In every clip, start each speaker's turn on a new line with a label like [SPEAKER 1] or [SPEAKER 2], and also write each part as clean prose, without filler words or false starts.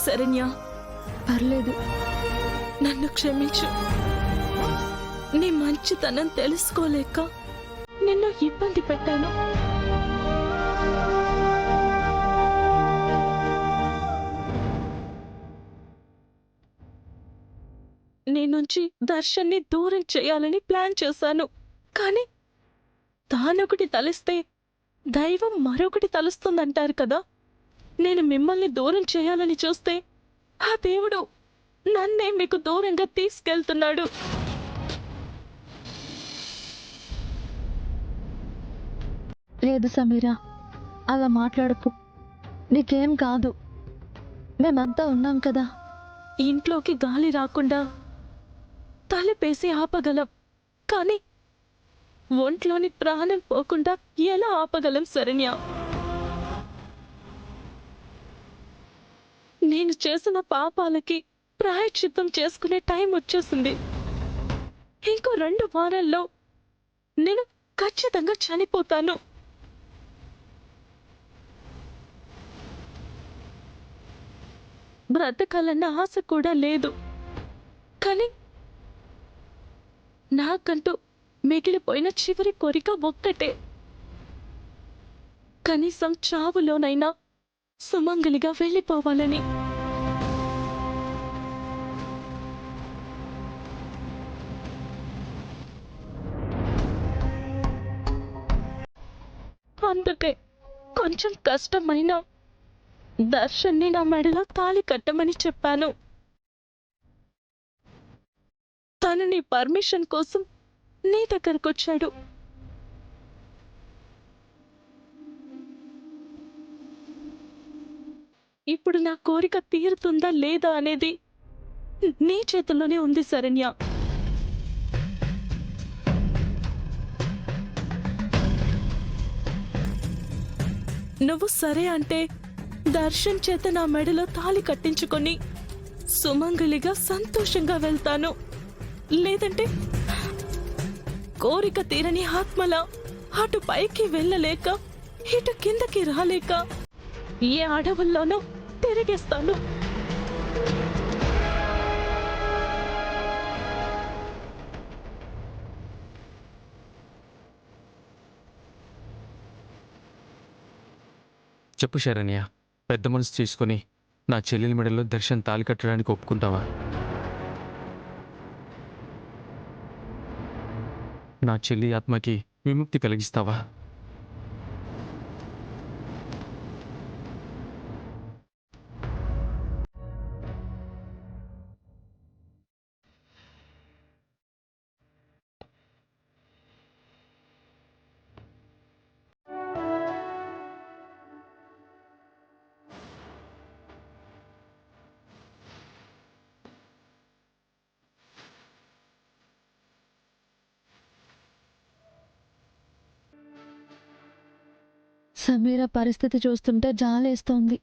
[SPEAKER 1] శరణ్య,
[SPEAKER 2] పర్లేదు.
[SPEAKER 1] నన్ను క్షమించు. నీ మంచితనం తెలుసుకోలేక నిన్ను ఇబ్బంది పెట్టాను. నీ నుంచి దర్శన్ని దూరం చేయాలని ప్లాన్ చేశాను. కానీ తానొకటి తలిస్తే దైవం మరొకటి తలుస్తుందంటారు కదా. నేను మిమ్మల్ని దూరం చేయాలని చూస్తే ఆ దేవుడు నన్నే మీకు దూరంగా తీసుకెళ్తున్నాడు.
[SPEAKER 2] లేదు సమీరా, అలా మాట్లాడకు. నీకేం కాదు, మేమంతా ఉన్నాం కదా.
[SPEAKER 1] ఇంట్లోకి గాలి రాకుండా తలుపేసి ఆపగలం, కానీ ఒంట్లోని ప్రాణం పోకుండా ఎలా ఆపగలం శరణ్య? నేను చేసిన పాపాలకి ప్రాయశ్చిత్తం చేసుకునే టైం వచ్చేసింది. ఇంకో 2 వారాల్లో నేను ఖచ్చితంగా చనిపోతాను. బ్రతకాలన్న ఆశ కూడా లేదు. కానీ నాకంటూ మిగిలిపోయిన చివరి కోరిక ఒక్కటే. కనీసం చావులోనైనా సుమంగలిగా వెళ్ళిపోవాలని. అందుకే కొంచెం కష్టమైనా దర్శన్ని నా మెడలో తాళి కట్టమని చెప్పాను. తను నీ పర్మిషన్ కోసం నీ దగ్గరకొచ్చాడు. ఇప్పుడు నా కోరిక తీరుతుందా లేదా అనేది నీ చేతుల్లోనే ఉంది శరణ్య. నువ్వు సరే అంటే దర్శన్ చేత నా మెడలో తాళి కట్టించుకొని సుమంగలిగా సంతోషంగా వెళ్తాను. లేదంటే కోరిక తీరని ఆత్మలా అటు పైకి వెళ్ళలేక ఇటు కిందకి రాలేక ఏ అడవుల్లోనూ తిరిగేస్తాను.
[SPEAKER 3] చెప్పు శరణ్య, పెద్ద మనసు తీసుకొని నా చెల్లెలి మెడలో దర్శన్ తాళి కట్టడానికి ఒప్పుకుంటావా? నా చెల్లి ఆత్మకి విముక్తి కలిగిస్తావా?
[SPEAKER 2] సమీర పరిస్థితి చూస్తుంటే జాలేస్తోంది.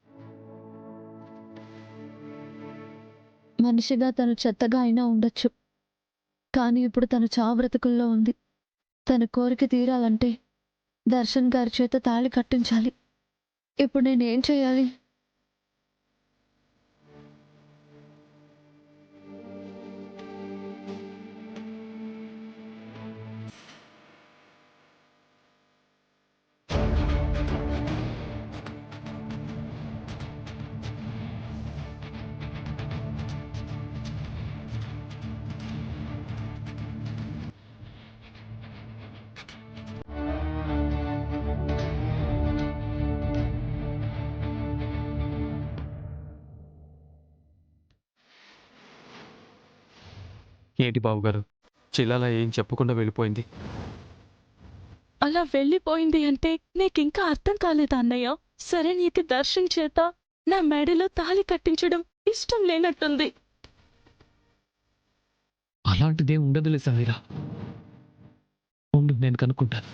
[SPEAKER 2] మనిషిగా తను చెత్తగా అయినా ఉండొచ్చు, కానీ ఇప్పుడు తను చావ్రతకుల్లో ఉంది. తన కోరిక తీరాలంటే దర్శన్ గారి చేత తాళి కట్టించాలి. ఇప్పుడు నేనేం చేయాలి?
[SPEAKER 3] ఏంటి బాబుగారు, చెల్లెలా ఏం చెప్పకుండా వెళ్ళిపోయింది?
[SPEAKER 1] అలా వెళ్ళిపోయింది అంటే నీకింకా అర్థం కాలేదా అన్నయ్య? సరే, నీకు దర్శన్ చేత నా మెడలో తాళి కట్టించడం ఇష్టం లేనట్టుంది.
[SPEAKER 3] అలాంటిదే ఉండదులే సమీరా, ఉండు నేను కనుక్కుంటాను.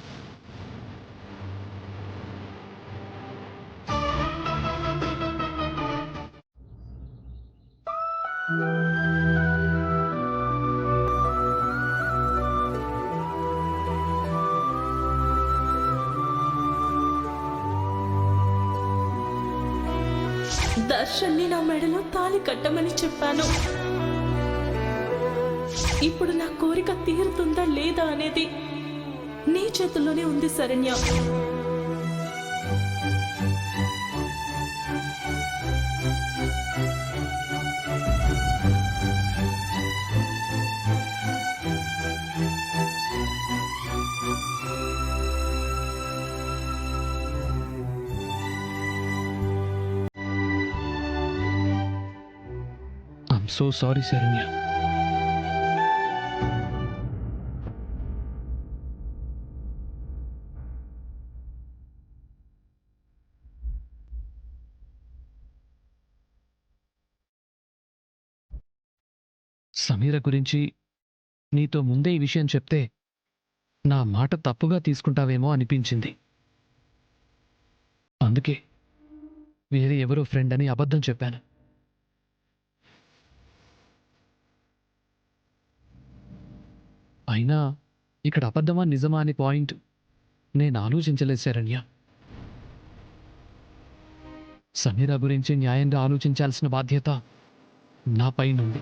[SPEAKER 1] దర్శన్ని నా మెడలో తాళి కట్టమని చెప్పాను. ఇప్పుడు నా కోరిక తీరుతుందా లేదా అనేది నీ చేతుల్లోనే ఉంది Saranya.
[SPEAKER 3] I'm so sorry Saranya. Sameera గురించి నీతో ముందే ఈ విషయం చెప్తే నా మాట తప్పుగా తీసుకుంటావేమో అనిపించింది. అందుకే వేరే ఎవరో ఫ్రెండ్ అని అబద్ధం చెప్పాను. అయినా ఇక్కడ అబద్ధమా నిజమా అనే పాయింట్ నేను ఆలోచించలేదు శరణ్య. సమీర గురించి న్యాయంగా ఆలోచించాల్సిన బాధ్యత నాపై ఉంది.